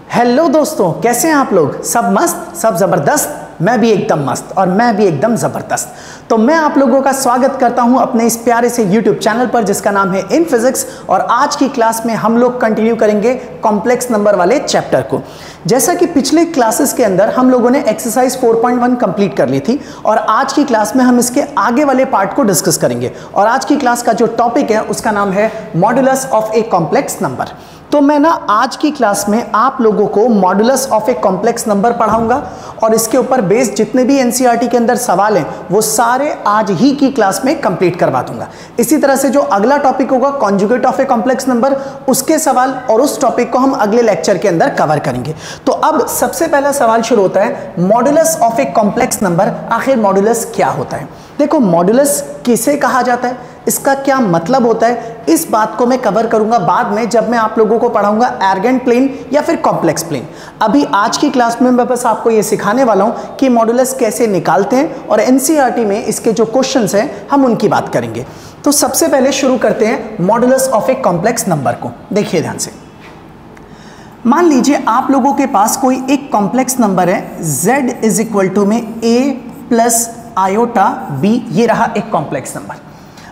Hello दोस्तों, कैसे हैं आप लोग? सब मस्त, सब ज़बरदस्त। मैं भी एकदम मस्त और मैं भी एकदम ज़बरदस्त। तो मैं आप लोगों का स्वागत करता हूं अपने इस प्यारे से YouTube चैनल पर जिसका नाम है इन फिजिक्स। और आज की क्लास में हम लोग कंटिन्यू करेंगे कॉम्प्लेक्स नंबर वाले चैप्टर को। जैसा कि पिछले क्लासेस के अंदर हम लोगों ने एक्सरसाइज 4.1 कंप्लीट कर ली थी और आज की क्लास में हम इसके आगे वाले पार्ट को डिस्कस करेंगे। और आज की क्लास का जो टॉपिक है उसका नाम है modulus of a complex number. तो मैं ना आज की क्लास में आप लोगों को modulus of a complex number पढ़ाऊंगा और इसके ऊपर बेस्ड जितने भी एनसीईआरटी के अंदर सवाल हैं वो सारे आज ही की क्लास में कंप्लीट करवा दूंगा। इसी तरह से जो अगला टॉपिक होगा conjugate of a complex number, उसके सवाल और उस टॉपिक को हम अगले लेक्चर के अंदर कवर करेंगे। तो अब सबसे पहला सवाल शुरू होता है, modulus of a complex number. आखिर मॉडुलस क्या होता है? देखो, मॉडुलस किसे कहा जाता है, इसका क्या मतलब होता है, इस बात को मैं कवर करूंगा बाद में जब मैं आप लोगों को पढ़ाऊंगा एर्गेंट प्लेन या फिर कॉम्प्लेक्स प्लेन। अभी आज की क्लास में मैं बस आपको ये सिखाने वाला हूं कि मॉडुलस कैसे निकालते हैं और एनसीईआरटी में इसके जो क्वेश्चंस हैं हम उनकी बात करेंगे। तो सबसे पहले शुरू करते हैं modulus of a complex number को। देखिए ध्यान से, मान लीजिए आप लोगों के पास कोई एक कॉम्प्लेक्स नंबर है z इज इक्वल टू में a प्लस आयोटा b। ये रहा एक कॉम्प्लेक्स नंबर।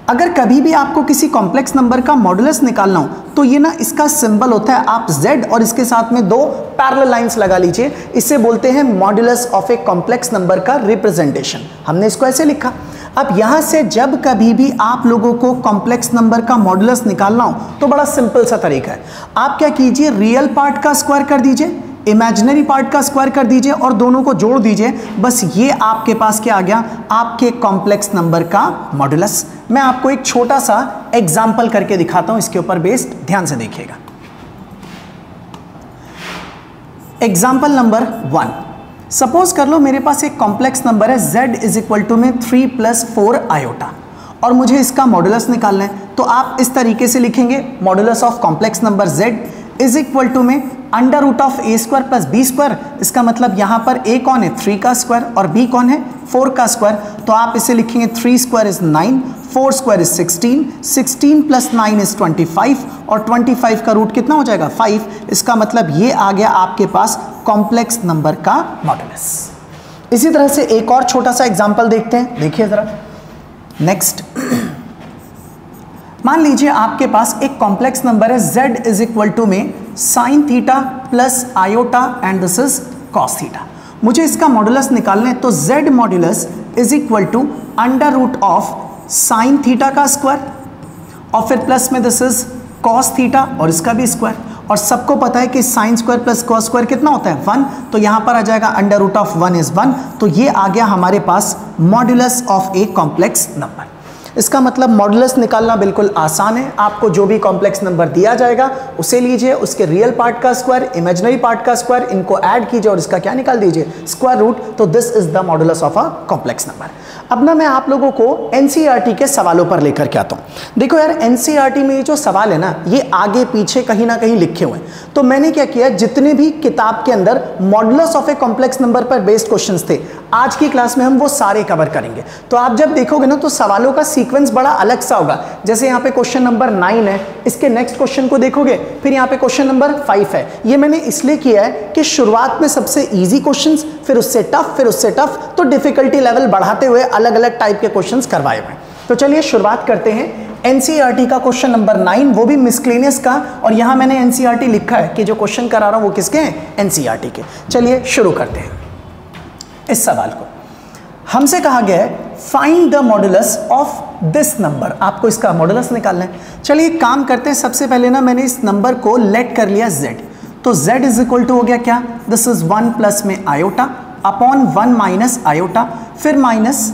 अगर कभी भी आपको किसी कॉम्प्लेक्स नंबर का मॉडुलस निकालना हो तो ये ना इसका सिंबल होता है, आप z और इसके साथ में दो पैरेलल लाइंस लगा लीजिए। इसे बोलते हैं modulus of a complex number का रिप्रेजेंटेशन। हमने इसको ऐसे लिखा। अब यहां से जब कभी भी आप लोगों को कॉम्प्लेक्स नंबर का मॉडुलस निकालना हो तो बड़ा सिंपल सा तरीका है। आप क्या कीजिए, रियल पार्ट का स्क्वायर कर दीजिए, इमेजिनरी पार्ट का स्क्वायर कर दीजिए और दोनों को जोड़ दीजिए। बस ये आपके पास क्या आ गया, आपके कॉम्प्लेक्स नंबर का मॉडुलस। मैं आपको एक छोटा सा एग्जांपल करके दिखाता हूं इसके ऊपर बेस्ड, ध्यान से देखिएगा। एग्जांपल नंबर 1, सपोज कर लो मेरे पास एक कॉम्प्लेक्स नंबर है z इज इक्वल टू में 3 + 4 आयोटा और मुझे इसका मॉडुलस निकालना है। तो आप इस तरीके से लिखेंगे, modulus of complex number z is equal to में under root of a square plus b square. इसका मतलब यहाँ पर a कौन है, 3 का स्क्वायर, और b कौन है, 4 का स्क्वायर। तो आप इसे लिखेंगे 3 square is 9, 4 square is 16, 16 + 9 is 25 और 25 का रूट कितना हो जाएगा, 5। इसका मतलब ये आ गया आपके पास कॉम्प्लेक्स नंबर का मॉडुलस। इसी तरह से एक और छोटा सा एग्जाम्पल देखते हैं, देखिए जरा। नेक्स्ट, मान लीजिए आपके पास एक कॉम्प्लेक्स नंबर है z इज इक्वल टू में sine theta plus iota and this is cos theta. मुझे इसका मॉडुलस निकालना है। तो z modulus is equal to under root of sine theta का स्क्वायर और फिर प्लस में दिस इज कॉस थीटा और इसका भी स्क्वायर। और सबको पता है कि sine square plus cos square कितना होता है, 1। तो यहां पर आ जाएगा अंडर रूट ऑफ 1 इज 1। तो ये आ गया हमारे पास modulus of a complex number. इसका मतलब मॉडुलस निकालना बिल्कुल आसान है। आपको जो भी कॉम्प्लेक्स नंबर दिया जाएगा उसे लीजिए, उसके रियल पार्ट का स्क्वायर, इमेजिनरी पार्ट का स्क्वायर, इनको ऐड कीजिए और इसका क्या निकाल दीजिए, स्क्वायर रूट। तो this is the modulus of a complex number. अब ना मैं आप लोगों को एनसीईआरटी के सवालों पर लेकर के आता हूं। देखो यार, एनसीईआरटी में ये जो सवाल है ना, ये आगे पीछे कहीं ना कहीं लिखे हुए हैं। तो मैंने क्या किया, जितने भी किताब के अंदर modulus of a complex number पर बेस्ड क्वेश्चंस थे, आज की क्लास में हम वो सारे कवर करेंगे। तो आप जब देखोगे ना तो सवालों का सीक्वेंस बड़ा अलग सा होगा। जैसे यहाँ पे क्वेश्चन नंबर 9 है, इसके नेक्स्ट क्वेश्चन को देखोगे, फिर यहाँ पे क्वेश्चन नंबर 5 है। ये मैंने इसलिए किया है कि शुरुआत में सबसे इजी क्वेश्चंस, फिर उससे टफ, फिर उससे टफ, तो डिफिकल्टी लेवल बढ़ाते हुए अलग अलग टाइप के क्वेश्चंस करवाए हुए। तो चलिए शुरुआत करते हैं एनसीईआरटी का क्वेश्चन नंबर 9, वो भी मिसक्लेनियस का। और यहां मैंने एनसीईआरटी लिखा है कि जो क्वेश्चन करा रहा हूं वो किसके हैं, एनसीईआरटी के। चलिए शुरू करते हैं इस सवाल को। हमसे कहा गया है find the modulus of this number. आपको इसका मॉडुलस निकालना है। चलिए काम करते हैं। सबसे पहले ना मैंने इस नंबर को लेट कर लिया z। तो z इज इक्वल टू हो गया क्या, दिस इज 1 प्लस में आयोटा अपॉन 1 माइनस आयोटा, फिर minus,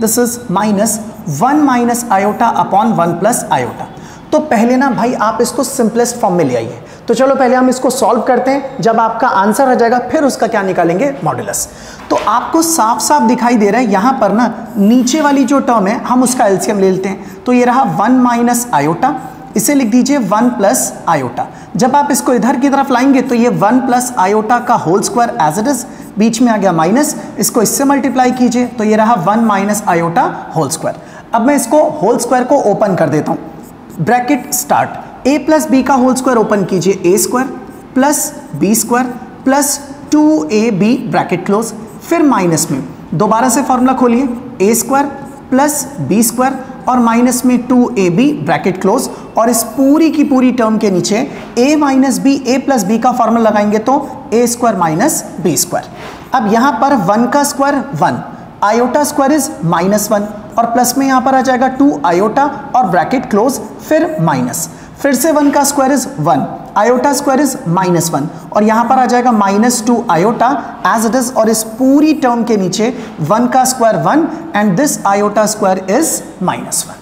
this is minus 1 minus iota upon 1 plus iota. तो पहले ना भाई आप इसको सिंपलेस्ट फॉर्म में ले आइए। तो चलो पहले हम इसको सॉल्व करते हैं। जब आपका आंसर आ जाएगा फिर उसका क्या निकालेंगे, मॉडुलस। तो आपको साफ साफ दिखाई दे रहा है यहां पर ना नीचे वाली जो टर्म है हम उसका एलसीएम ले लेते हैं। तो ये रहा 1 माइनस आयोटा, इसे लिख दीजिए 1 प्लस आयोटा। जब आप इसको इधर की तरफ लाएंगे तो ये 1 प्लस आयोटा का whole square as it is, बीच में आ गया माइनस, इसको इससे मल्टीप्लाई कीजिए तो ये रहा 1 माइनस आयोटा होल स्क्वायर। अब मैं इसको होल स्क्वायर को ओपन कर देता हूं, bracket start, a plus B का होल स्क्वायर ओपन कीजिए a square plus B square plus 2ab bracket close, फिर माइनस में दोबारा से फॉर्मूला खोलिए A square plus B square और माइनस में 2ab ब्रैकेट क्लोज, और इस पूरी की पूरी टर्म के नीचे a minus B, A plus B का फॉर्मूला लगाएंगे तो A square minus B square. अब यहां पर 1 का स्क्वायर 1, आयोटा स्क्वायर इज -1 और प्लस में यहां पर आ जाएगा 2 आयोटा और ब्रैकेट क्लोज, फिर माइनस, फिर से 1 का square is 1, iota square is -1 और यहां पर आ जाएगा -2 आयोटा एज इट इज, और इस पूरी टर्म के नीचे 1 का square 1 and this iota square is -1।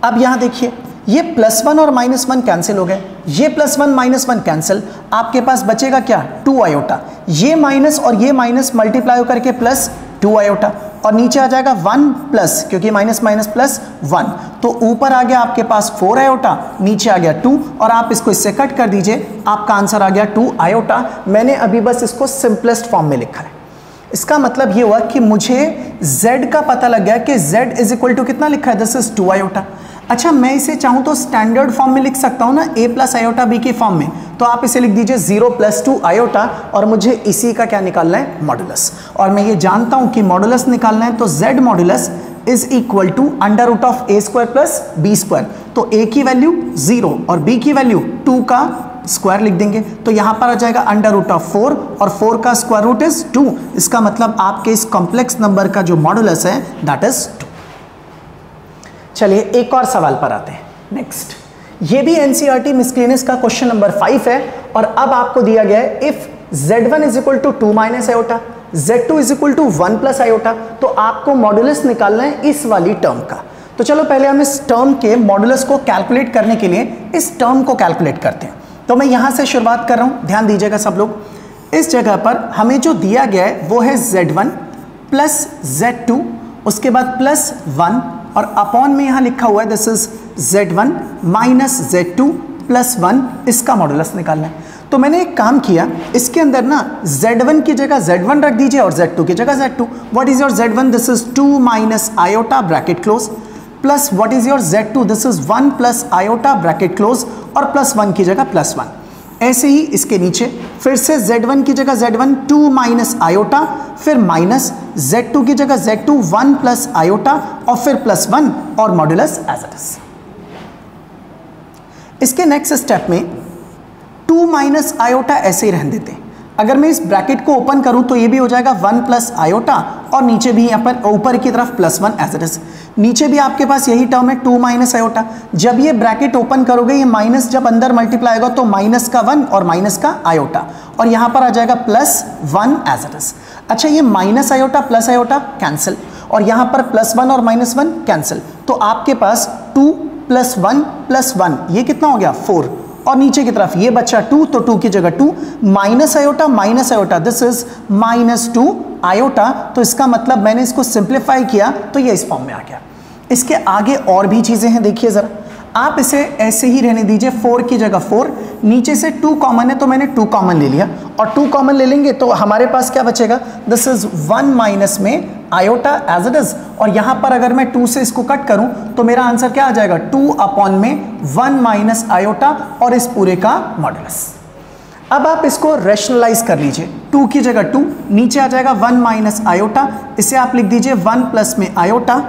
अब यहां देखिए ये +1 और -1 कैंसिल हो गए, ये +1 -1 कैंसिल, आपके पास बचेगा क्या 2 आयोटा, ये माइनस और ये माइनस मल्टीप्लाई होकर के +2 आयोटा, और नीचे आ जाएगा 1 प्लस, क्योंकि माइनस माइनस प्लस 1, तो ऊपर आ गया आपके पास 4 आयोटा, नीचे आ गया 2, और आप इसको इससे कट कर दीजिए, आपका आंसर आ गया 2 आयोटा। मैंने अभी बस इसको सिंपलेस्ट फॉर्म में लिखा है। इसका मतलब ये हुआ कि मुझे z का पता लग गया कि z इज इक्वल टू कितना लिखा है, दिस इज 2 आयोटा। अच्छा, मैं इसे चाहूं तो स्टैंडर्ड फॉर्म में लिख सकता हूं ना, a प्लस आयोटा b के फॉर्म में, तो आप इसे लिख दीजिए 0 + 2 आयोटा, और मुझे इसी का क्या निकालना है, मॉडुलस। और मैं ये जानता हूं कि मॉडुलस निकालना है तो z modulus is equal to √(a² + b², तो a की वैल्यू 0 और b की वैल्यू 2 का स्क्वायर लिख देंगे, तो यहां पर आ जाएगा √4 और 4 का स्क्वायर रूट इज 2। इसका मतलब आपके इस कॉम्प्लेक्स नंबर का जो मॉडुलस है दैट इज 2। चलिए एक और सवाल पर आते हैं। नेक्स्ट, ये भी एनसीईआरटी मिसलेनियस का क्वेश्चन नंबर 5 है, और अब आपको दिया गया है if z1 is equal to 2 minus iota, z2 is equal to 1 plus iota, तो आपको मॉडुलस निकालना है इस वाली टर्म का। तो चलो पहले हम इस टर्म के मॉडुलस को कैलकुलेट करने के लिए इस टर्म को कैलकुलेट करते हैं। तो मैं यहां से शुरुआत कर रहा हूं, ध्यान दीजिएगा सब लोग। इस जगह पर हमें जो दिया गया है वो है z1 प्लस z2, उसके बाद +1, और अपॉन में यहां लिखा हुआ है this is z1 minus z2 +1, इसका मॉडुलस निकालना है। तो मैंने एक काम किया, इसके अंदर ना z1 की जगह z1 रख दीजिए और z2 की जगह z2। What is your z1, this is 2 minus iota bracket close, plus what is your z2, this is 1 plus iota bracket close, और +1 की जगह +1। ऐसे ही इसके नीचे फिर से z1 की जगह z1 2 माइनस आयोटा, फिर माइनस z2 की जगह z2 1 प्लस आयोटा, और फिर +1 और मॉडुलस एज इट इज। इसके नेक्स्ट स्टेप में 2 माइनस आयोटा ऐसे ही रहने देते हैं। अगर मैं इस ब्रैकेट को ओपन करूं तो ये भी हो जाएगा 1 प्लस आयोटा, और नीचे भी यहाँ पर ऊपर की तरफ +1 एज इट इज। नीचे भी आपके पास यही टर्म है 2 माइनस आयोटा। जब ये ब्रैकेट ओपन करोगे, ये माइनस जब अंदर मल्टीप्लाई होगा तो माइनस का 1 और माइनस का आयोटा, और यहाँ पर आ जाएगा +1 एज इट इज। अच्छा, ये minus iota plus iota cancel, और यहाँ पर +1 और -1 कैंसिल, तो आपके पास 2 + 1 + 1 ये कितना हो गया 4, और नीचे की तरफ ये बच्चा 2, तो 2 की जगह 2, minus iota this is -2 iota. तो इसका मतलब मैंने इसको सिंप्लीफाई किया तो ये इस फॉर्म में आ गया। इसके आगे और भी चीजें हैं, देखिए जरा, आप इसे ऐसे ही रहने दीजिए, 4 की जगह 4, नीचे से 2 कॉमन है तो मैंने 2 कॉमन ले लिया, और 2 कॉमन ले लेंगे तो हमारे पास क्या बचेगा, दिस इज 1 माइनस में आयोटा एज इट इज, और यहां पर अगर मैं 2 से इसको कट करूं तो मेरा आंसर क्या आ जाएगा, 2 अपॉन में 1 माइनस आयोटा और इस पूरे का मॉडुलस। अब आप इसको रैशनलाइज कर लीजिए, 2 की जगह 2, नीचे आ जाएगा 1 माइनस आयोटा, इसे आप लिख दीजिए 1 प्लस में आयोटा,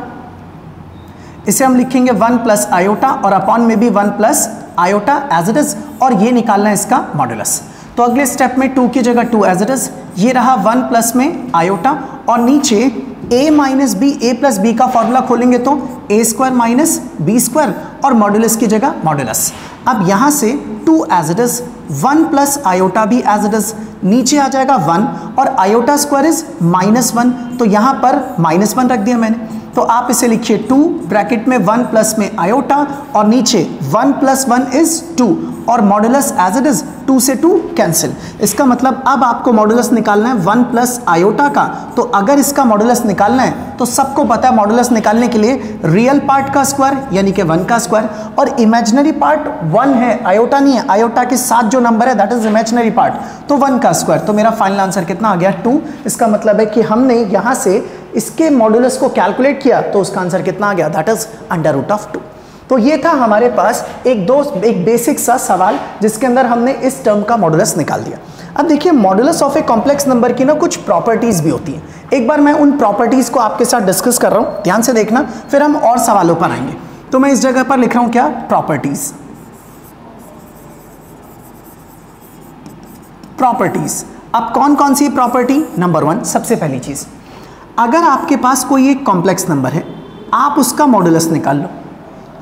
इसे हम लिखेंगे 1 प्लस आयोटा, और अपॉन में भी 1 plus iota as it is, और ये निकालना है इसका मॉडुलस। तो अगले स्टेप में 2 की जगह 2 एज इट इज, ये रहा 1 प्लस में आयोटा, और नीचे a minus B, A plus B का फॉर्मूला खोलेंगे तो a² माइनस b², और मॉडुलस की जगह मॉडुलस। अब यहां से 2 as it is, 1 plus iota भी एज इट इज, नीचे आ जाएगा 1, और आयोटा स्क्वायर इज -1, तो यहां पर -1 रख दिया मैंने, तो आप इसे लिखिए 2 ब्रैकेट में 1 प्लस में आयोटा, और नीचे 1 + 1 इज 2, और मॉडुलस एज इट इज, 2 से 2 कैंसिल। इसका मतलब अब आपको मॉडुलस निकालना है 1 प्लस आयोटा का। तो अगर इसका मॉडुलस निकालना है तो सबको पता है मॉडुलस निकालने के लिए रियल पार्ट का स्क्वायर यानी कि 1 का स्क्वायर, और इमेजिनरी पार्ट 1 है, आयोटा नहीं है, आयोटा के साथ जो नंबर है दैट इज इमेजिनरी पार्ट, तो 1 का स्क्वायर। तो मेरा फाइनल आंसर कितना आ गया, 2। इसका मतलब है कि हमने यहां से इसके मॉडुलस को कैलकुलेट किया तो उसका आंसर कितना आ गया, दैट इज √2। तो ये था हमारे पास एक बेसिक सा सवाल जिसके अंदर हमने इस टर्म का मॉडुलस निकाल दिया। अब देखिए modulus of a complex number की ना कुछ प्रॉपर्टीज भी होती हैं। एक बार मैं उन प्रॉपर्टीज को आपके साथ डिस्कस कर रहा हूं, ध्यान से देखना, फिर हम और सवालों पर आएंगे। तो मैं इस जगह पर लिख रहा हूं क्या, प्रॉपर्टीज। प्रॉपर्टीज, अब कौन कौन सी प्रॉपर्टी? नंबर 1, सबसे पहली चीज, अगर आपके पास कोई एक कॉम्प्लेक्स नंबर है, आप उसका मॉडुलस निकाल लो,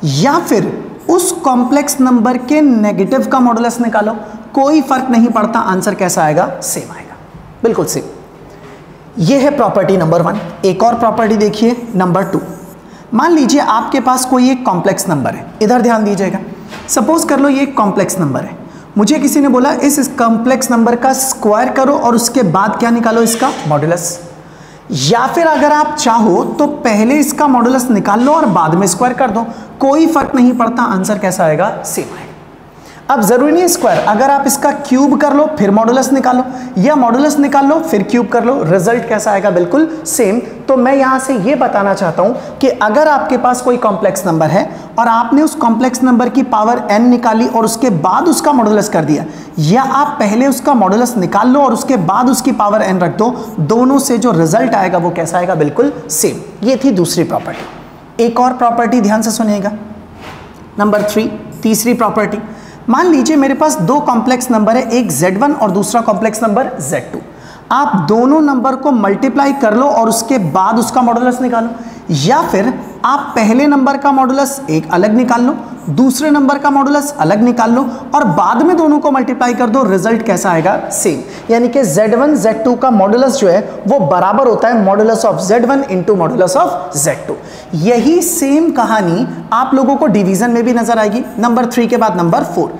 या फिर उस कॉम्प्लेक्स नंबर के नेगेटिव का मॉडुलस निकालो, कोई फर्क नहीं पड़ता, आंसर कैसा आएगा? सेम आएगा, बिल्कुल सेम। यह है प्रॉपर्टी नंबर 1। एक और प्रॉपर्टी देखिए नंबर 2। मान लीजिए आपके पास कोई एक कॉम्प्लेक्स नंबर है, इधर ध्यान दीजिएगा। सपोज कर लो ये एक कॉम्प्लेक्स नंबर है, मुझे किसी ने बोला इस कॉम्प्लेक्स नंबर का स्क्वायर करो और उसके बाद क्या निकालो? इसका मॉडुलस। या फिर अगर आप चाहो तो पहले इसका मॉडुलस निकाल लो और बाद में स्क्वायर कर दो, कोई फर्क नहीं पड़ता, आंसर कैसा आएगा? सेम आएगा। अब जरूरी नहीं है स्क्वायर, अगर आप इसका क्यूब कर लो फिर मॉडुलस निकालो, या मॉडुलस निकाल लो फिर क्यूब कर लो, रिजल्ट कैसा आएगा? बिल्कुल सेम। तो मैं यहां से ये बताना चाहता हूं कि अगर आपके पास कोई कॉम्प्लेक्स नंबर है और आपने उस कॉम्प्लेक्स नंबर की पावर n निकाली और उसके बाद उसका मॉडुलस कर दिया, या आप पहले उसका मॉडुलस निकाल लो और उसके बाद उसकी पावर n रख दो, दोनों से जो रिजल्ट आएगा वो कैसा आएगा? बिल्कुल सेम। ये थी दूसरी प्रॉपर्टी। एक और प्रॉपर्टी ध्यान से सुनिएगा, नंबर 3, तीसरी प्रॉपर्टी। मान लीजिए मेरे पास दो कॉम्प्लेक्स नंबर है, एक Z1 और दूसरा कॉम्प्लेक्स नंबर Z2। आप दोनों नंबर को मल्टीप्लाई कर लो और उसके बाद उसका मॉडुलस निकालो, या फिर आप पहले नंबर का मॉडुलस एक अलग निकाल लो, दूसरे नंबर का मॉडुलस अलग निकाल लो और बाद में दोनों को मल्टीप्लाई कर दो, रिजल्ट कैसा आएगा? सेम। यानी कि Z1 Z2 का मॉडुलस जो है वो बराबर होता है modulus of Z1 into modulus of Z2। यही सेम कहानी आप लोगों को डिवीजन में भी नजर आएगी। नंबर 3 के बाद नंबर 4।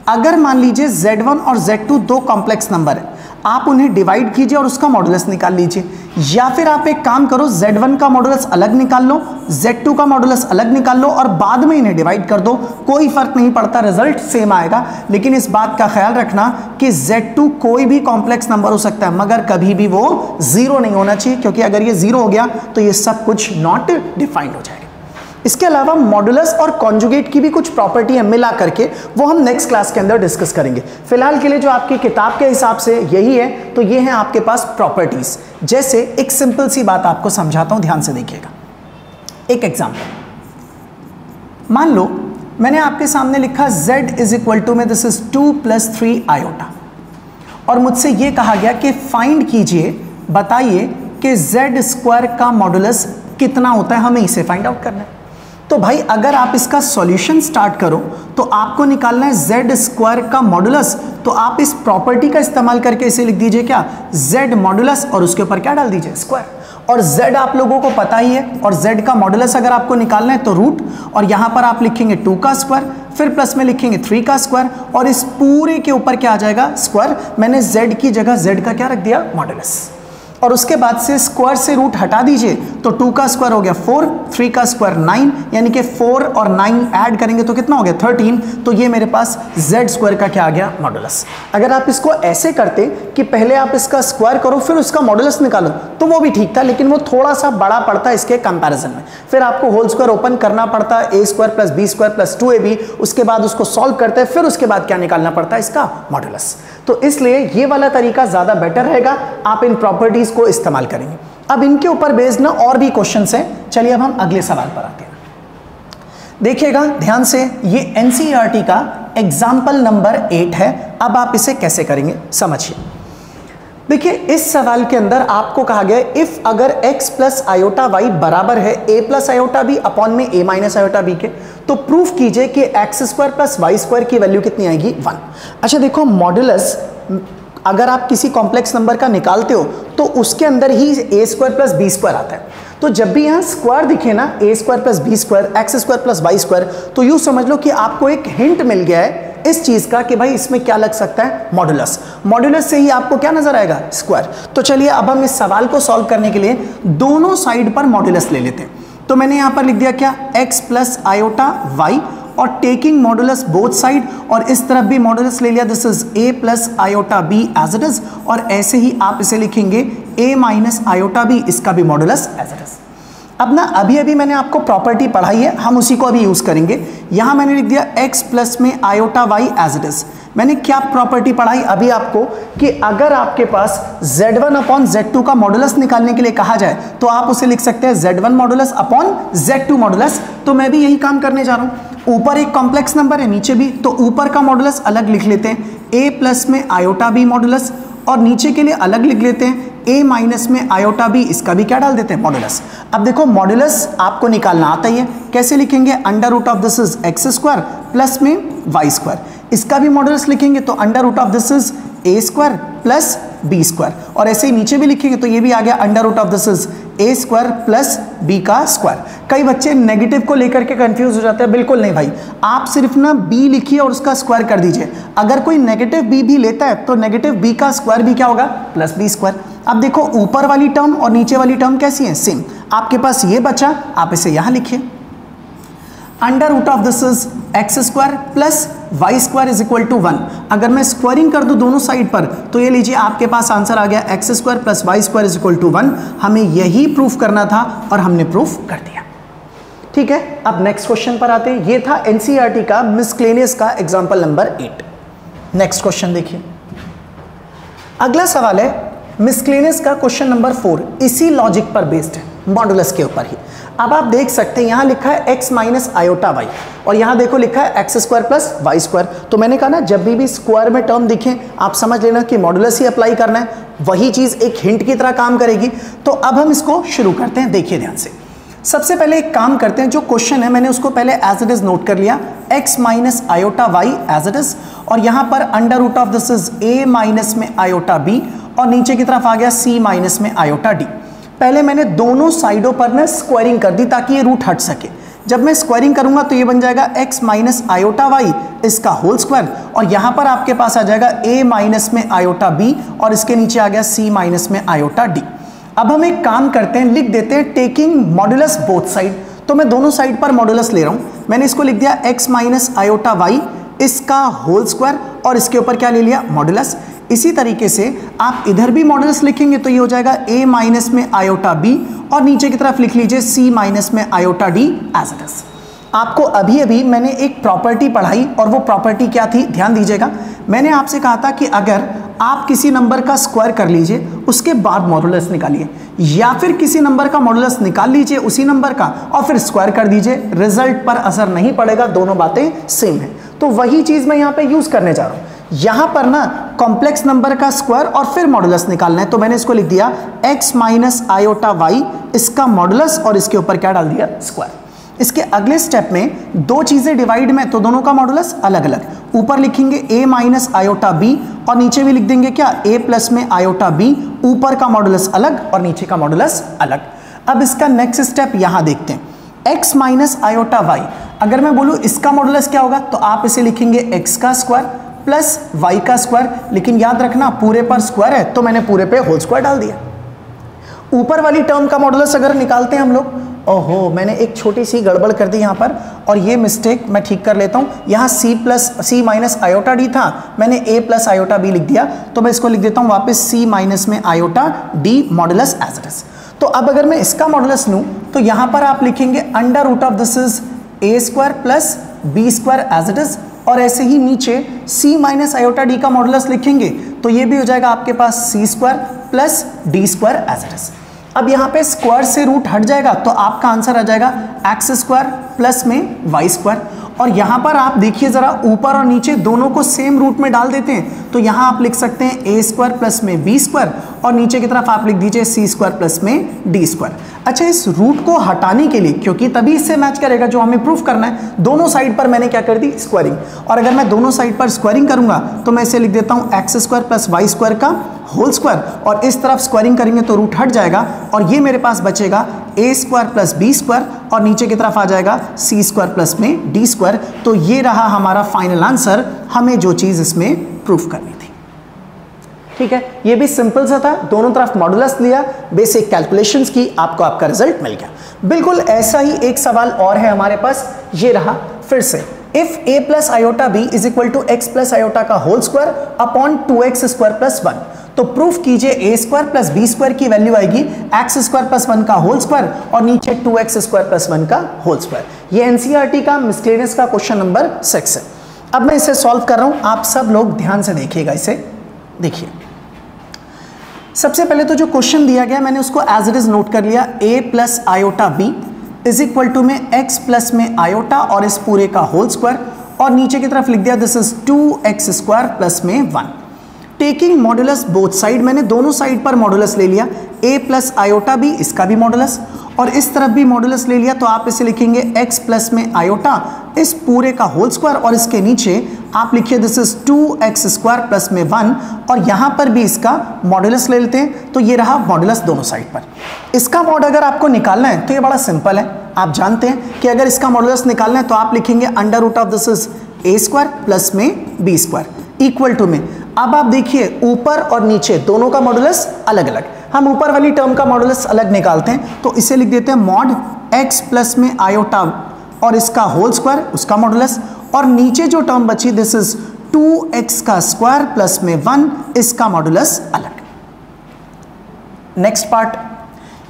अगर मान लीजिए Z1 और Z2 दो कॉम्प्लेक्स नंबर है, आप उन्हें डिवाइड कीजिए और उसका मॉडुलस निकाल लीजिए, या फिर आप एक काम करो, Z1 का मॉडुलस अलग निकाल लो, Z2 का मॉडुलस अलग निकाल लो और बाद में इन्हें डिवाइड कर दो, कोई फर्क नहीं पड़ता, रिजल्ट सेम आएगा। लेकिन इस बात का ख्याल रखना कि Z2 कोई भी कॉम्प्लेक्स नंबर हो सकता है, मगर कभी भी वो 0 नहीं होना चाहिए, क्योंकि अगर ये 0 हो गया तो ये सब कुछ नॉट डिफाइंड हो जाएगा। इसके अलावा मॉडुलस और कॉन्जुगेट की भी कुछ प्रॉपर्टी है मिला करके, वो हम नेक्स्ट क्लास के अंदर डिस्कस करेंगे। फिलहाल के लिए जो आपकी किताब के हिसाब से यही है, तो ये है आपके पास प्रॉपर्टीज। जैसे एक सिंपल सी बात आपको समझाता हूं, ध्यान से देखिएगा। एक एग्जांपल, मान लो मैंने आपके सामने लिखा z इज इक्वल टू में दिस इज 2 + 3 आयोटा, और मुझसे ये कहा गया कि फाइंड कीजिए, बताइए कि z² का मॉडुलस कितना होता है, हमें इसे फाइंड आउट करना है। तो भाई अगर आप इसका सॉल्यूशन स्टार्ट करो तो आपको निकालना है z² का मॉडुलस, तो आप इस प्रॉपर्टी का इस्तेमाल करके इसे लिख दीजिए क्या, z मॉडुलस, और उसके ऊपर क्या डाल दीजिए? स्क्वायर। और z आप लोगों को पता ही है, और z का मॉडुलस अगर आपको निकालना है तो रूट, और यहां पर आप लिखेंगे 2 का स्क्वायर, फिर प्लस में लिखेंगे 3 का स्क्वायर, और इस पूरे के ऊपर क्या आ जाएगा? स्क्वायर। मैंने z की जगह z का क्या रख दिया? मॉडुलस। और उसके बाद से स्क्वायर से रूट हटा दीजिए, तो 2 का स्क्वायर हो गया 4, 3 का स्क्वायर 9, यानी कि 4 और 9 ऐड करेंगे तो कितना हो गया? 13। तो ये मेरे पास z² का क्या आ गया? मॉडुलस। अगर आप इसको ऐसे करते कि पहले आप इसका स्क्वायर करो फिर उसका मॉडुलस निकालो, तो वो भी ठीक था, लेकिन वो थोड़ा सा बड़ा पड़ता है इसके कंपैरिजन में। फिर आपको होल स्क्वायर ओपन करना पड़ता है, a² + b² + 2ab, उसके बाद उसको सॉल्व करते हैं, फिर उसके बाद क्या निकालना पड़ता है? इसका मॉडुलस। तो इसलिए ये वाला तरीका ज्यादा बेटर रहेगा, आप इन प्रॉपर्टीज को इस्तेमाल करेंगे। अब इनके ऊपर बेस्ड ना और भी क्वेश्चंस हैं। चलिए अब हम अगले सवाल पर आते हैं। देखिएगा ध्यान से, ये NCERT का एग्जाम्पल नंबर 8 है। अब आप इसे कैसे करेंगे समझिए। देखिए इस सवाल के अंदर आपको कहा गया इफ अगर x + आयोटा y बराबर है a + आयोटा b अपॉन में a - आयोटा b के, तो प्रूफ कीजिए कि x² + y² की वैल्यू कितनी आएगी? 1। अच्छा देखो, मॉडुलस अगर आप किसी कॉम्प्लेक्स नंबर का निकालते हो तो उसके अंदर ही a² + b² आता है। तो जब भी यहाँ स्क्वायर दिखे ना, a² + b², x² + y², तो यूँ समझ लो कि आपको एक हिंट मिल गया है इस चीज का कि भाई इसमें क्या लग सकता है? मॉडुलस। मॉडुलस से ही आपको क्या नजर आएगा? स्क्वायर। तो चलिए अब हम इस सवाल को सॉल्व करने के लिए दोनों साइड पर मॉडुलस ले लेते हैं। तो मैंने यहां पर लिख दिया क्या? x + आयोटा y, और टेकिंग मॉडुलस बोथ साइड, और इस तरफ भी मॉडुलस ले लिया, this is a + iota b as it is, और ऐसे ही आप इसे लिखेंगे a - आयोटा b, इसका भी मॉडुलस एज इट इज। अब ना अभी अभी मैंने आपको प्रॉपर्टी पढ़ाई है, हम उसी को अभी यूज करेंगे। यहां मैंने लिख दिया x प्लस में iota y as it is. मैंने क्या प्रॉपर्टी पढ़ाई अभी आपको कि अगर आपके पास z1 अपॉन z2 का मॉडुलस निकालने के लिए कहा जाए तो आप उसे लिख सकते हैं z1 modulus upon z2 modulus. तो मैं भी यही काम करने जा रहा हूं। ऊपर एक कॉम्प्लेक्स नंबर है, नीचे भी, तो ऊपर का मॉडुलस अलग लिख लेते हैं a प्लस में आयोटा b मॉडुलस, और नीचे के लिए अलग लिख लेते हैं a माइनस में आयोटा b, इसका भी क्या डाल देते हैं मॉडुलस। अब देखो मॉडुलस आपको निकालना आता ही है, कैसे लिखेंगे, under root of this is X square plus में वाई स्क्वायर, इसका भी मॉडुलस लिखेंगे तो under root of this is A square plus B square, और ऐसे ही नीचे भी लिखेंगे तो ये भी आ गया under root of this is A square plus B का स्क्वायर। कई बच्चे नेगेटिव को लेकर के कंफ्यूज हो जाते हैं, बिल्कुल नहीं भाई, आप सिर्फ ना बी लिखिए और उसका स्क्वायर कर दीजिए। अगर कोई नेगेटिव बी भी लेता है तो नेगेटिव बी का स्क्वायर भी क्या होगा, प्लस बी स्क्वायर। अब देखो ऊपर वाली टर्म और नीचे वाली टर्म कैसी है, सेम। आपके पास ये बचा, आप इसे यहां लिखिए, under root of this is X square plus Y square is equal to 1। अगर मैं स्क्वायरिंग कर दूं दोनों साइड पर तो ये लीजिए आपके पास आंसर आ गया X square plus Y square is equal to 1। हमें यही प्रूफ करना था और हमने प्रूफ कर दिया। ठीक है, अब नेक्स्ट क्वेश्चन पर आते हैं। ये था एनसीईआरटी का मिसक्लेनियस का एग्जाम्पल नंबर 8। नेक्स्ट क्वेश्चन देखिए, अगला सवाल है मिसक्लेनियस का क्वेश्चन नंबर 4, इसी लॉजिक पर बेस्ड है, मॉडुलस के ऊपर ही। अब आप देख सकते हैं यहां लिखा है x माइनस आयोटा वाई, और यहां देखो लिखा है X square plus Y square. तो मैंने कहा ना जब भी स्क्वायर में टर्म दिखे आप समझ लेना कि मॉडुलस ही अप्लाई करना है, वही चीज एक हिंट की तरह काम करेगी। तो अब हम इसको शुरू करते हैं, देखिए ध्यान से। सबसे पहले एक काम करते हैं, जो क्वेश्चन है मैंने उसको पहले एज इट इज नोट कर लिया, x minus iota Y as it is, और यहां पर under root of this is a minus में आयोटा b, और नीचे की तरफ आ गया c माइनस में आयोटा d। पहले मैंने दोनों साइडों पर ना स्क्वायरिंग कर दी ताकि ये रूट हट सके। जब मैं स्क्वायरिंग करूंगा तो ये बन जाएगा x माइनस आयोटा वाई इसका होल स्क्वायर, और यहां पर आपके पास आ जाएगा a माइनस में आयोटा b, और इसके नीचे आ गया c माइनस में आयोटा d। अब हम एक काम करते हैं, लिख देते हैं टेकिंग मॉडुलस बोथ साइड। तो मैं दोनों साइड पर मॉडुलस ले रहा हूं, मैंने इसको लिख दिया x माइनस आयोटा वाई इसका होल स्क्वायर, और इसके ऊपर क्या ले लिया, मॉडुलस। इसी तरीके से आप इधर भी मॉडुलस लिखेंगे तो ये हो जाएगा a माइनस में आयोटा b, और नीचे की तरफ लिख लीजिए c माइनस में iota d as it is. आपको अभी अभी मैंने एक प्रॉपर्टी पढ़ाई, और वो प्रॉपर्टी क्या थी, ध्यान दीजिएगा। मैंने आपसे कहा था कि अगर आप किसी नंबर का स्क्वायर कर लीजिए उसके बाद मॉडुलस निकालिए, या फिर किसी नंबर का मॉडुलस निकाल लीजिए उसी नंबर का और फिर स्क्वायर कर दीजिए, रिजल्ट पर असर नहीं पड़ेगा, दोनों बातें सेम है। तो वही चीज मैं यहाँ पे यूज करने जा रहा हूँ। यहां पर ना कॉम्प्लेक्स नंबर का स्क्वायर और फिर मॉडुलस निकालना है, तो मैंने इसको लिख दिया x माइनस आयोटा वाई इसका मॉडुलस, और इसके ऊपर क्या डाल दिया, स्क्वायर। इसके अगले स्टेप में दो चीजें डिवाइड में, तो दोनों का मॉडुलस अलग अलग। ऊपर लिखेंगे a माइनस आयोटा b, और नीचे भी लिख देंगे क्या, a प्लस में आयोटा b। ऊपर का मॉडुलस अलग और नीचे का मॉडुलस अलग। अब इसका नेक्स्ट स्टेप यहां देखते हैं, x माइनस आयोटा वाई। अगर मैं बोलूं इसका मॉडुलस क्या होगा, तो आप इसे लिखेंगे x का स्क्वायर प्लस y का स्क्वायर, लेकिन याद रखना पूरे पर स्क्वायर है तो मैंने पूरे पे होल स्क्वायर डाल दिया। ऊपर वाली टर्म का मॉडुलस अगर निकालते हैं हम लोग, ओहो मैंने एक छोटी सी गड़बड़ कर दी यहाँ पर, और ये मिस्टेक मैं ठीक कर लेता हूँ। यहाँ c माइनस आयोटा डी था, मैंने a प्लस आयोटा b लिख दिया, तो मैं इसको लिख देता हूँ वापस c माइनस में iota d modulus as it is. तो अब अगर मैं इसका मॉडुलस लूँ तो यहाँ पर आप लिखेंगे under root of this is a square plus b square as it is, और ऐसे ही नीचे c माइनस आयोटा d का मॉडुलस लिखेंगे तो ये भी हो जाएगा आपके पास c square plus d square as it is. अब यहाँ पे स्क्वायर से रूट हट जाएगा तो आपका आंसर आ जाएगा एक्स स्क्वायर प्लस में वाई स्क्वायर। और यहाँ पर आप देखिए जरा, ऊपर और नीचे दोनों को सेम रूट में डाल देते हैं, तो यहाँ आप लिख सकते हैं ए स्क्वायर प्लस में बी स्क्वायर, और नीचे की तरफ आप लिख दीजिए सी स्क्वायर प्लस में डी स्क्वायर। अच्छा, इस रूट को हटाने के लिए, क्योंकि तभी इससे मैच करेगा जो हमें प्रूफ करना है, दोनों साइड पर मैंने क्या कर दी, स्क्वायरिंग। और अगर मैं दोनों साइड पर स्क्वायरिंग करूंगा तो मैं इसे लिख देता हूँ X square plus Y square का होल स्क्वायर, और इस तरफ स्क्वायरिंग करेंगे तो रूट हट जाएगा, और ये मेरे पास बचेगा ए स्क्वायर प्लस बी स्क्वायर, और नीचे की तरफ आ जाएगा सी स्क्वायर प्लस में डी स्क्वायर। तो ये रहा हमारा फाइनल आंसर, हमें जो चीज इसमें प्रूफ करनी थी। ठीक है, ये भी सिंपल सा था, दोनों तरफ मॉडुलस लिया, बेसिक कैलकुलेशंस की, आपको आपका रिजल्ट मिल गया। बिल्कुल ऐसा ही एक सवाल और है हमारे पास, ये रहा फिर से, if a plus iota b is equal to x plus iota का whole square upon 2x square plus 1। तो प्रूफ कीजिए A square plus B square की वैल्यू आएगी एक्स स्क्वायर प्लस 1 का होल स्क्वायर और नीचे 2x स्क्वायर प्लस 1 का whole square. ये एनसीईआरटी का मिसलेनियस का क्वेश्चन नंबर 6 है। अब मैं इसे सॉल्व कर रहा हूं, आप सब लोग ध्यान से देखिएगा इसे। देखिए सबसे पहले तो जो क्वेश्चन दिया गया मैंने उसको एज इट इज नोट कर लिया, a plus iota B is equal to में x प्लस में आयोटा और इस पूरे का होल स्क्वायर और नीचे की तरफ लिख दिया this is 2x square plus में 1। टेकिंग मॉडुलस बोथ साइड, मैंने दोनों साइड पर मॉडुलस ले लिया, a प्लस आयोटा बी इसका भी मॉडुलस और इस तरफ भी मॉडुलस ले लिया, तो आप इसे लिखेंगे x प्लस में आयोटा इस पूरे का होल स्क्वायर और इसके नीचे आप लिखिए this is 2x square plus में 1 और यहां पर भी इसका मॉडुलस ले लेते हैं, तो ये रहा मॉडुलस दोनों साइड पर। इसका मॉड अगर आपको निकालना है तो ये बड़ा सिंपल है, आप जानते हैं कि अगर इसका मॉडुलस निकालना है तो आप लिखेंगे under root of this is a square plus में b स्क्वायर इक्वल टू में, अब आप देखिए ऊपर और नीचे दोनों का मॉडुलस अलग अलग, हम ऊपर वाली टर्म का मॉडुलस अलग निकालते हैं, तो इसे लिख देते हैं मॉड x प्लस में आयोटा और इसका होल स्क्वायर उसका मॉडुलस और नीचे जो टर्म बची दिस इज 2x का स्क्वायर प्लस में 1 इसका मॉडुलस अलग। नेक्स्ट पार्ट,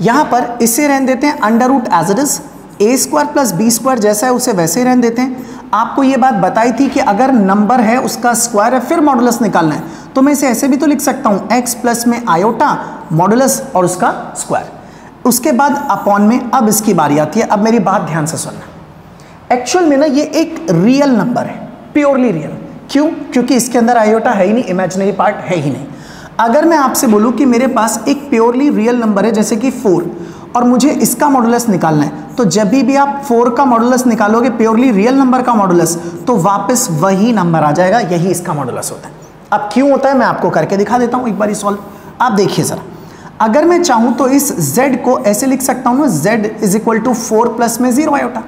यहां पर इसे रहने देते हैं under root as it is, a square plus b square जैसा है उसे वैसे ही रहने देते हैं। आपको ये बात बताई थी कि अगर नंबर है उसका स्क्वायर है फिर मॉडुलस निकालना है, तो मैं इसे ऐसे भी तो लिख सकता हूं x प्लस में आयोटा मॉडुलस और उसका स्क्वायर, उसके बाद अपॉन में। अब इसकी बारी आती है, अब मेरी बात ध्यान से सुनना। एक्चुअल में ना ये एक रियल नंबर है, प्योरली रियल। क्यों? क्योंकि इसके अंदर आयोटा है ही नहीं, इमेजिनरी पार्ट है ही नहीं। अगर मैं आपसे बोलूं कि मेरे पास एक प्योरली रियल नंबर है जैसे कि 4 और मुझे इसका मॉडुलस निकालना है, तो जब भी आप 4 का मॉडुलस निकालोगे प्योरली रियल नंबर का मॉडुलस, तो वापस वही नंबर आ जाएगा, यही इसका मॉडुलस होता है। अब क्यों होता है मैं आपको करके दिखा देता हूं एक बार सॉल्व। आप देखिए जरा, अगर मैं चाहूं तो इस z को ऐसे लिख सकता हूं ना, z is equal to 4 plus में 0 आयोटा।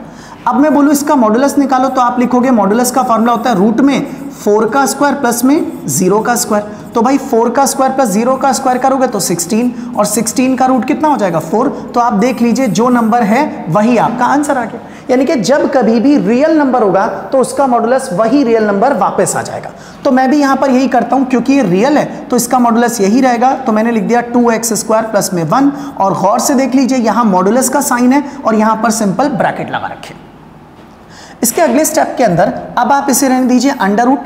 अब मैं बोलूं इसका मॉडुलस निकालो, तो आप लिखोगे मॉडुलस का फॉर्मूला होता है रूट में 4 का स्क्वायर प्लस में 0 का स्क्वायर। तो भाई 4 का स्क्वायर प्लस 0 का स्क्वायर करोगे तो 16 और 16 का रूट कितना हो जाएगा 4। तो आप देख लीजिए जो नंबर है वही आपका आंसर आ गया। यानी कि जब कभी भी रियल नंबर होगा तो उसका मॉडुलस वही रियल नंबर वापस आ जाएगा। तो मैं भी यहां पर यही करता हूं, क्योंकि ये रियल है तो इसका मॉडुलस यही रहेगा, तो मैंने लिख दिया 2x स्क्वायर प्लस में 1 और गौर से देख लीजिए यहां मॉडुलस का साइन है और यहां पर सिंपल ब्रैकेट लगा रखे। इसके अगले स्टेप के अंदर अब आप इसे रहने दीजिए अंडर रूट,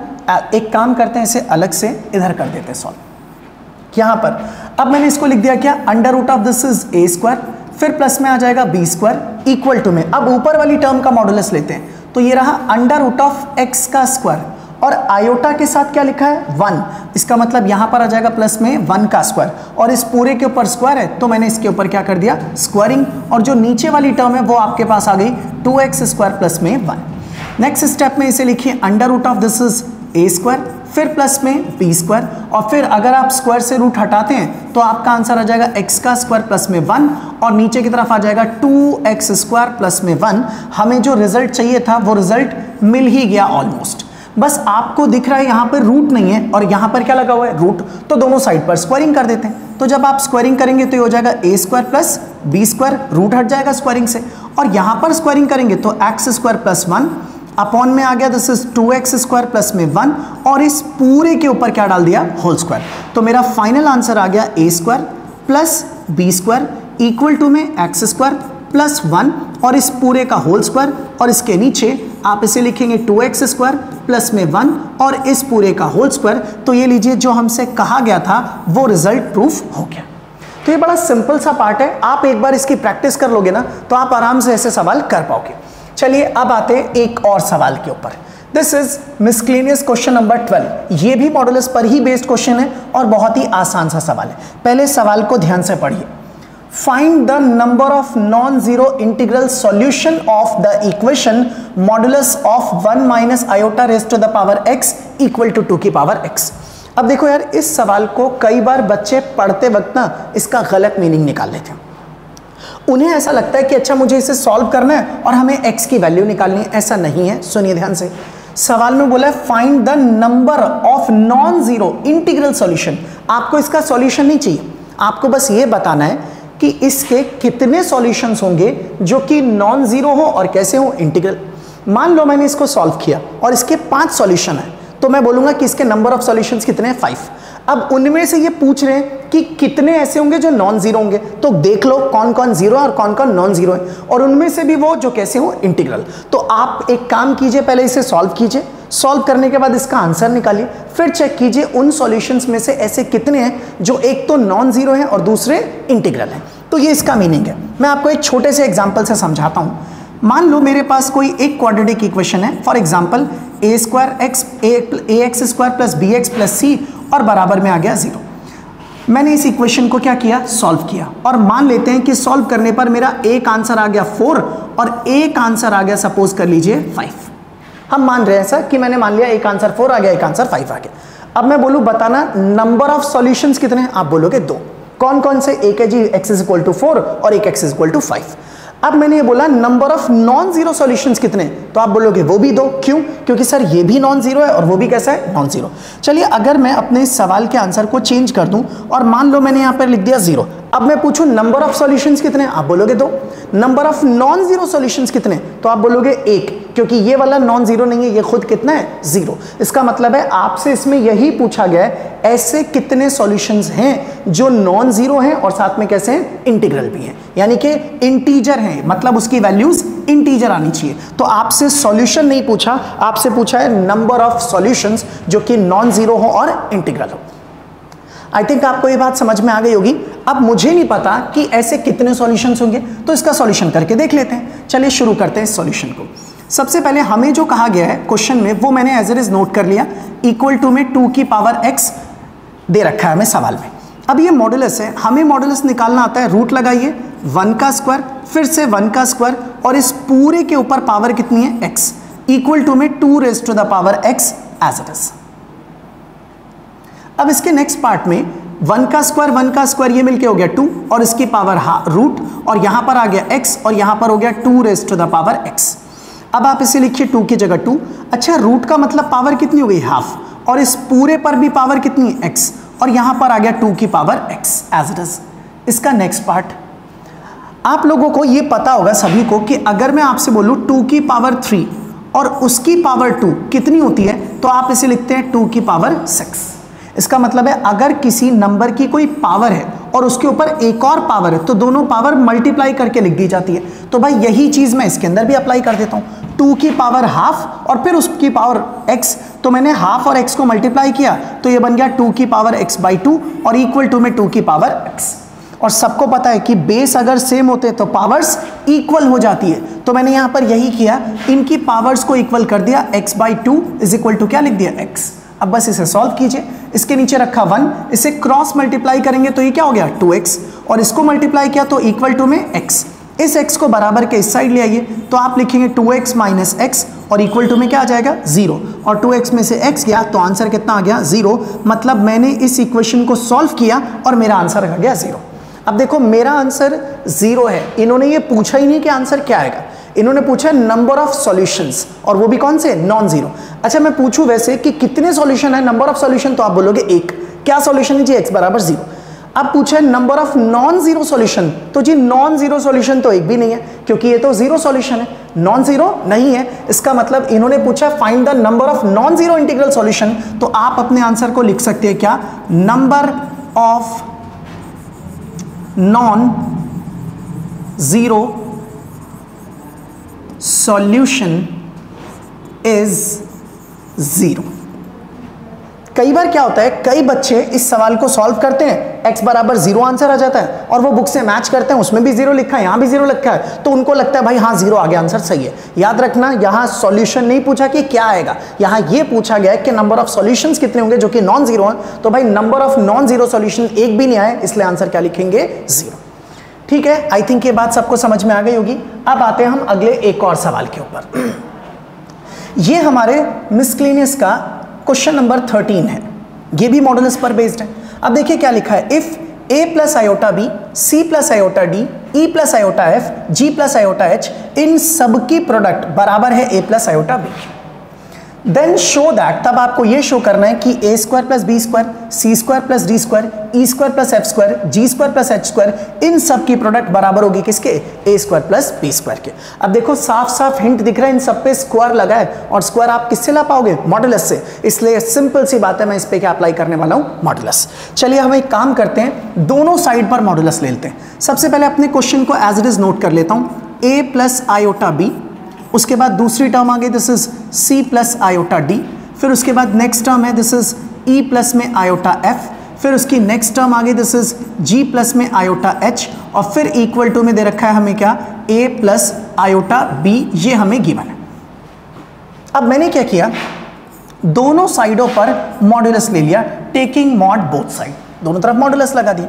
एक काम करते हैं इसे अलग से इधर कर देते हैं सॉल्व। यहां पर अब मैंने इसको लिख दिया क्या, under root of this is a square, फिर प्लस में आ जाएगा b स्क्वायर इक्वल टू में, अब ऊपर वाली टर्म का मॉडुलस लेते हैं, तो ये रहा अंडर रूट ऑफ x का स्क्वायर और आयोटा के साथ क्या लिखा है 1, इसका मतलब यहां पर आ जाएगा प्लस में 1 का स्क्वायर और इस पूरे के ऊपर स्क्वायर है तो मैंने इसके ऊपर क्या कर दिया स्क्वायरिंग, और जो नीचे वाली टर्म है वो आपके पास आ गई 2x स्क्वायर प्लस में 1। नेक्स्ट स्टेप में इसे लिखिए under root of this is a square, फिर प्लस में b स्क्वायर और फिर अगर आप स्क्वायर से रूट हटाते हैं तो आपका आंसर आ जाएगा x का स्क्वायर प्लस में 1 और नीचे की तरफ आ जाएगा 2x स्क्वायर प्लस में 1। हमें जो रिजल्ट चाहिए था वो रिजल्ट मिल ही गया ऑलमोस्ट। बस आपको दिख रहा है यहाँ पर रूट नहीं है और यहाँ पर क्या लगा हुआ है रूट, तो दोनों साइड पर स्क्वायरिंग कर देते हैं। तो जब आप स्क्वायरिंग करेंगे तो ये हो जाएगा a square plus b square, root हट जाएगा स्क्वायरिंग से, और यहाँ पर स्क्वायरिंग करेंगे तो x स्क्वायर प्लस 1 अपॉन में आ गया this is 2x square plus में 1 और इस पूरे के ऊपर क्या डाल दिया होल स्क्वायर। तो मेरा फाइनल आंसर आ गया a square plus b square equal to में x स्क्वायर प्लस 1 और इस पूरे का होल स्क्वायर, और इसके नीचे आप इसे लिखेंगे 2x स्क्वायर प्लस में 1 और इस पूरे का होल स्क्वायर। तो ये लीजिए जो हमसे कहा गया था वो रिजल्ट प्रूफ हो गया। तो ये बड़ा सिंपल सा पार्ट है, आप एक बार इसकी प्रैक्टिस कर लोगे ना तो आप आराम से ऐसे सवाल कर पाओगे। चलिए अब आते हैं एक और सवाल के ऊपर। This is miscellaneous question number 12। ये भी मॉडुलस पर ही बेस्ड क्वेश्चन है और बहुत ही आसान सा सवाल है। पहले सवाल को ध्यान से पढ़िए। Find the number of non zero integral solution of the equation modulus of 1 minus iota raise to the power x equal to 2 की पावर x। अब देखो यार, इस सवाल को कई बार बच्चे पढ़ते वक्त ना इसका गलत मीनिंग निकाल लेते हैं। उन्हें ऐसा लगता है कि अच्छा मुझे इसे सॉल्व करना है और हमें x की वैल्यू निकालनी है। ऐसा नहीं है, सुनिए ध्यान से। सवाल में बोला है find the number of non zero integral solution. आपको इसका सॉल्यूशन नहीं चाहिए, आपको बस ये बताना है कि इसके कितने सॉल्यूशंस होंगे जो कि नॉन जीरो हो और कैसे हो इंटीग्रल। मान लो मैंने इसको सॉल्व किया और इसके 5 सॉल्यूशन है, तो मैं बोलूंगा कि इसके नंबर ऑफ सॉल्यूशंस कितने हैं 5। अब उनमें से ये पूछ रहे हैं कि कितने ऐसे होंगे जो नॉन जीरो होंगे, तो देख लो कौन कौन जीरो है और कौन कौन नॉन जीरो है, और उनमें से भी वो जो कैसे हो इंटीग्रल। तो आप एक काम कीजिए, पहले इसे सॉल्व कीजिए, सॉल्व करने के बाद इसका आंसर निकालिए, फिर चेक कीजिए उन सॉल्यूशंस में से ऐसे कितने हैं जो एक तो नॉन जीरो है और दूसरे इंटीग्रल है। तो ये इसका मीनिंग है। मैं आपको एक छोटे से एग्जांपल से समझाता हूं। मान लो मेरे पास कोई एक क्वाड्रेटिक इक्वेशन है, for example A x square plus B x plus C और बराबर में आ गया 0। मैंने इस इक्वेशन को क्या किया, सॉल्व किया, और मान लेते हैं कि सॉल्व करने पर मेरा एक आंसर आ गया 4 और एक आंसर आ गया सपोज कर लीजिए 5। हम मान रहे हैं ऐसा कि मैंने मान लिया एक आंसर 4 आ गया, एक आंसर 5 आ गया। अब मैं बोलूं बताना नंबर ऑफ सॉल्यूशंस कितने हैं, आप बोलोगे 2। कौन कौन से, एक है जी x इज इक्वल टू 4 और एक x इज इक्वल टू 5। अब मैंने ये बोला number of non zero solutions कितने, तो आप बोलोगे वो भी 2। क्यों, क्योंकि सर ये भी नॉन जीरो है और वो भी कैसा है, नॉन जीरो। चलिए अगर मैं अपने इस सवाल के आंसर को चेंज कर दूं और मान लो मैंने यहां पर लिख दिया 0, अब मैं पूछूं नंबर ऑफ सॉल्यूशंस कितने, आप बोलोगे 2। Number of non zero solutions कितने, तो आप बोलोगे 1, क्योंकि ये वाला नॉन जीरो नहीं है, ये खुद कितना है, 0। इसका मतलब है आपसे इसमें यही पूछा गया है ऐसे कितने सॉल्यूशंस हैं जो नॉन जीरो हैं और साथ में कैसे हैं, इंटीग्रल भी हैं, यानी कि इंटीजर हैं, मतलब उसकी वैल्यूज इंटीजर आनी चाहिए। तो आपसे सॉल्यूशन नहीं पूछा, आपसे पूछा है नंबर ऑफ सॉल्यूशंस जो कि नॉन जीरो हो और इंटीग्रल हो। आई थिंक आपको ये बात समझ में आ गई होगी। अब मुझे नहीं पता कि ऐसे कितने सॉल्यूशंस होंगे, तो इसका सॉल्यूशन करके देख लेते हैं। चलिए शुरू करते हैं इस सॉल्यूशन को। सबसे पहले हमें जो कहा गया है क्वेश्चन में वो मैंने एज इट इज नोट कर लिया, इक्वल टू में 2 की पावर x दे रखा है हमें सवाल में। अब ये मॉडुलस है, हमें मॉडुलस निकालना आता है, रूट लगाइए 1 का स्क्वायर फिर से 1 का स्क्वायर और इस पूरे के ऊपर पावर कितनी है, x, इक्वल टू में 2 raise to the power x as it is. अब इसके नेक्स्ट पार्ट में 1 का स्क्वायर ये मिलके हो गया 2 और इसकी पावर रूट, और यहां पर आ गया x और यहां पर हो गया 2 raise to the power x। अब आप इसे लिखिए 2 की जगह 2। अच्छा, रूट का मतलब पावर कितनी हो गई, हाफ, और इस पूरे पर भी पावर कितनी है, x, और यहां पर आ गया 2 की power x as it is. इसका नेक्स्ट पार्ट, आप लोगों को ये पता होगा सभी को कि अगर मैं आपसे बोलूं 2 की पावर 3 और उसकी पावर 2 कितनी होती है, तो आप इसे लिखते हैं 2 की पावर 6। इसका मतलब है अगर किसी नंबर की कोई पावर है और उसके ऊपर एक और पावर है तो दोनों पावर मल्टीप्लाई करके लिख दी जाती है। तो भाई यही चीज मैं इसके अंदर भी अप्लाई कर देता हूं, 2 की पावर हाफ और फिर उसकी पावर x, तो मैंने हाफ और x को मल्टीप्लाई किया तो ये बन गया 2 की पावर x बाई 2 और इक्वल टू में 2 की पावर x। और सबको पता है कि बेस अगर सेम होते तो पावर्स इक्वल हो जाती है, तो मैंने यहां पर यही किया, इनकी पावर्स को इक्वल कर दिया, x by 2 is equal to क्या लिख दिया, x। अब बस इसे सॉल्व कीजिए, इसके नीचे रखा 1, इसे क्रॉस मल्टीप्लाई करेंगे तो ये क्या हो गया 2x, और इसको मल्टीप्लाई किया तो इक्वल टू में x। इस x को बराबर के इस साइड ले आइए तो आप लिखेंगे 2x माइनस x और इक्वल टू में क्या आ जाएगा 0, और 2x में से x गया तो आंसर कितना आ गया 0। मतलब मैंने इस इक्वेशन को सॉल्व किया और मेरा आंसर आ गया 0। अब देखो मेरा आंसर 0 है, इन्होंने ये पूछा ही नहीं कि आंसर क्या आएगा, इन्होंने पूछा नंबर ऑफ सॉल्यूशंस, और वो भी कौन से, नॉन जीरो। अच्छा मैं पूछूं वैसे कि कितने सॉल्यूशन है, नंबर ऑफ सॉल्यूशन, तो आप बोलोगे 1। क्या सॉल्यूशन है जी, x बराबर 0। अब पूछा number of non zero solution, तो जी नॉन जीरो सॉल्यूशन तो एक भी नहीं है क्योंकि ये तो जीरो सॉल्यूशन है, नॉन जीरो नहीं है। इसका मतलब इन्होंने पूछा find the number of non zero integral solution, तो आप अपने आंसर को लिख सकते हैं क्या, number of non zero solution is 0। कई बार क्या होता है, कई बच्चे इस सवाल को सॉल्व करते हैं, x बराबर 0 आंसर आ जाता है, और वो बुक से मैच करते हैं, उसमें भी 0 लिखा है, यहां भी 0 लिखा है, तो उनको लगता है भाई हाँ 0 आ गया, आंसर सही है। याद रखना यहां सॉल्यूशन नहीं पूछा कि क्या आएगा, यहां ये पूछा गया है कि नंबर ऑफ सॉल्यूशंस कितने होंगे जो कि नॉन जीरो हैं। तो भाई number of non zero solution एक भी नहीं आए, इसलिए आंसर क्या लिखेंगे 0। ठीक है, आई थिंक ये बात सबको समझ में आ गई होगी। अब आते हैं हम अगले एक और सवाल के ऊपर। ये हमारे मिसक्लेनियस का क्वेश्चन नंबर 13 है, ये भी मॉडुलस पर बेस्ड है। अब देखिए क्या लिखा है, if a plus iota B, c plus iota D, e plus iota F, g plus iota H, इन सब की प्रोडक्ट बराबर है a plus iota B. Then show that, तब आपको ये शो करना है कि A square plus B square, C square plus D square, E square plus F square, G square plus H square, इन सब की प्रोडक्ट बराबर होगी किसके, A square plus B square के। अब देखो साफ साफ हिंट दिख रहा है, इन सब पे स्क्वायर लगा है और स्क्वायर आप किससे ला पाओगे, मॉडुलस से, इसलिए सिंपल सी बात है मैं इस पे क्या अप्लाई करने वाला हूं, मॉडुलस। चलिए हम एक काम करते हैं, दोनों साइड पर मॉडुलस ले लेते हैं। सबसे पहले अपने क्वेश्चन को एज इट इज नोट कर लेता हूं, ए प्लस आयोटा बी, उसके बाद दूसरी टर्म आ गई this is C plus iota D, फिर उसके बाद नेक्स्ट टर्म है दिस इज ई प्लस में आयोटा एफ, फिर उसकी नेक्स्ट टर्म आ गई दिस इज जी प्लस में आयोटा एच, और फिर इक्वल टू में दे रखा है हमें क्या, ए प्लस आयोटा बी, ये हमें गिवन है। अब मैंने क्या किया, दोनों साइडों पर मॉडुलस ले लिया, टेकिंग मॉड बोथ साइड, दोनों तरफ मॉडुलस लगा दिया।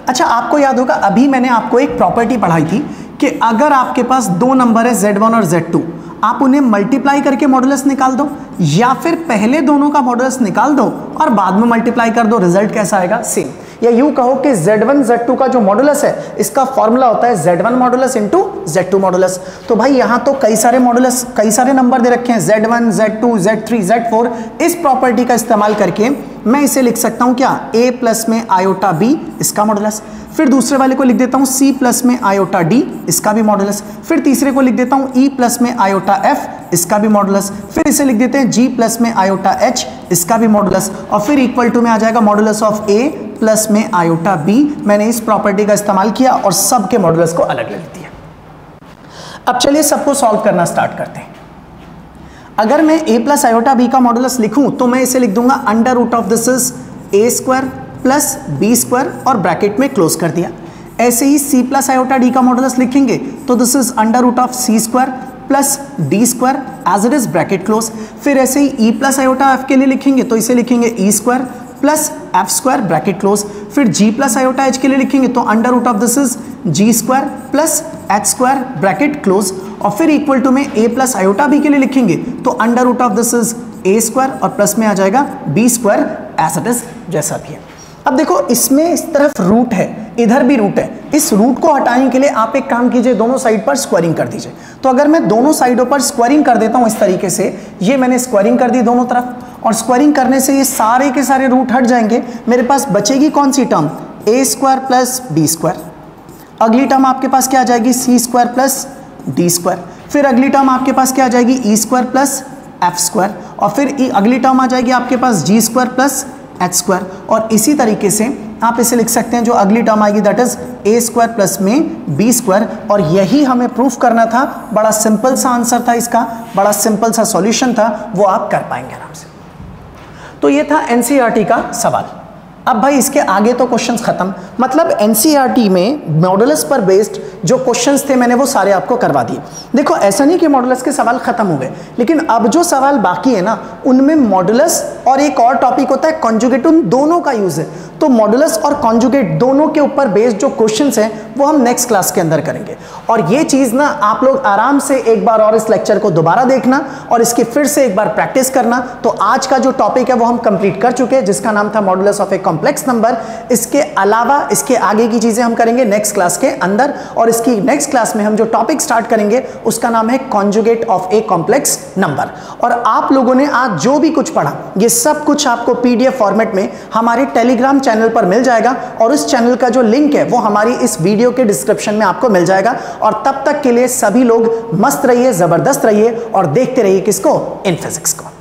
अच्छा आपको याद होगा अभी मैंने आपको एक प्रॉपर्टी पढ़ाई थी कि अगर आपके पास दो नंबर है Z1 और Z2, आप उन्हें मल्टीप्लाई करके मॉडुलस निकाल दो, या फिर पहले दोनों का मॉडुलस निकाल दो और बाद में मल्टीप्लाई कर दो, रिजल्ट कैसा आएगा, सेम। या यूं कहो कि Z1 Z2 का जो मॉडुलस है इसका फॉर्मूला होता है Z1 modulus into Z2 modulus. तो भाई यहां तो कई सारे मॉडुलस, कई सारे नंबर दे रखे हैं, Z1 Z2 Z3 Z4, इस प्रॉपर्टी का इस्तेमाल करके मैं इसे लिख सकता हूं क्या, a प्लस में आयोटा b, इसका मॉडुलस, फिर दूसरे वाले को लिख देता हूं c प्लस में आयोटा d, इसका भी मॉडुलस, फिर तीसरे को लिख देता हूं e प्लस में आयोटा f, इसका भी मॉडुलस, फिर इसे लिख देते हैं g प्लस में आयोटा h, इसका भी मॉडुलस, और फिर इक्वल टू में आ जाएगा मॉडुलस ऑफ a प्लस में आयोटा b। मैंने इस प्रॉपर्टी का इस्तेमाल किया और सब के मॉडुलस को अलग लिख दिया। अब चलिए सबको सॉल्व करना स्टार्ट करते हैं। अगर मैं a प्लस आयोटा b का मॉडुलस लिखूं तो मैं इसे लिख दूंगा under root of this is a square plus B square और ब्रैकेट में क्लोज कर दिया। ऐसे ही c प्लस आयोटा d का मॉडुलस लिखेंगे तो this is under root of c square plus D square as it is bracket close. फिर ऐसे ही e प्लस आयोटा f के लिए लिखेंगे तो इसे लिखेंगे e square plus F square bracket close. फिर g प्लस आयोटा h के लिए लिखेंगे तो under root of this is g square plus H square bracket close, और फिर इक्वल टू में a प्लस आयोटा b के लिए लिखेंगे तो under root of this is a square और प्लस में आ जाएगा b square as it is जैसा भी है। अब देखो इसमें इस तरफ रूट है, इधर भी रूट है, इस रूट को हटाने के लिए आप एक काम कीजिए, दोनों साइड पर स्क्वायरिंग कर दीजिए। तो अगर मैं दोनों साइडों पर स्क्वायरिंग कर देता हूं इस तरीके से, ये मैंने स्क्वायरिंग कर दी दोनों तरफ, और स्क्वायरिंग करने से ये सारे के सारे रूट हट जाएंगे, मेरे पास बचेगी कौन सी term, a square plus B square. अगली टर्म आपके पास क्या आ जाएगी, c square plus D square. फिर अगली टर्म आपके पास क्या आ जाएगी, e square plus F square, और फिर अगली टर्म आ जाएगी आपके पास g square plus H square. और इसी तरीके से आप इसे लिख सकते हैं, जो अगली टर्म आएगी that is a square plus में b स्क्वायर। और यही हमें प्रूफ करना था, बड़ा सिंपल सा आंसर था इसका, बड़ा सिंपल सा सॉल्यूशन था, वो आप कर पाएंगे आराम से। तो ये था एनसीईआरटी का सवाल। अब भाई इसके आगे तो क्वेश्चंस खत्म, मतलब एनसीईआरटी में मॉडुलस पर बेस्ड जो क्वेश्चंस थे मैंने वो सारे आपको करवा दिए। देखो ऐसा नहीं कि मॉडुलस के सवाल खत्म हो गए, लेकिन अब जो सवाल बाकी है ना उनमें मॉडुलस और एक और टॉपिक होता है कॉन्जुगेट, उन दोनों का यूज है। तो मॉडुलस और कॉन्जुगेट दोनों के ऊपर बेस्ड जो क्वेश्चंस हैं वो हम नेक्स्ट क्लास के अंदर करेंगे। और ये चीज ना आप लोग आराम से एक बार और इस लेक्चर को दोबारा देखना और इसकी फिर से एक बार प्रैक्टिस करना। तो आज का जो टॉपिक है वो हम कंप्लीट कर चुके हैं, जिसका नाम था modulus of a complex number. इसके अलावा इसके आगे की चीजें हम करेंगे नेक्स्ट क्लास के अंदर, और इसकी नेक्स्ट क्लास में हम जो टॉपिक स्टार्ट करेंगे उसका नाम है conjugate of a complex number. और आप लोगों ने आज जो भी कुछ पढ़ा ये सब कुछ आपको पीडीएफ फॉर्मेट में हमारे टेलीग्राम चैनल पर मिल जाएगा, और उस चैनल का जो लिंक है वो हमारी इस वीडियो के डिस्क्रिप्शन में आपको मिल जाएगा। और तब तक के लिए सभी लोग मस्त रहिए, जबरदस्त रहिए और देखते रहिए किसको, इन फिजिक्स को।